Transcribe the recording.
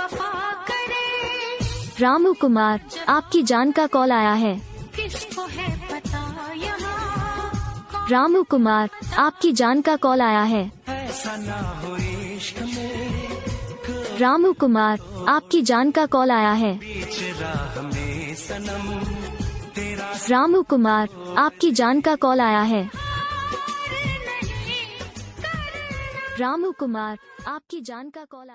वफा करे। रामू कुमार, आपकी जान का कॉल आया है। किसको है पता यहाँ। रामू कुमार, आपकी जान का कॉल आया है। ऐसा ना हो इश्क में। रामू कुमार, आपकी जान का कॉल आया है। बीच राह में सनम तेरा रामू कुमार, आपकी जान का कॉल आया है। रामू कुमार, आपकी जान का कॉल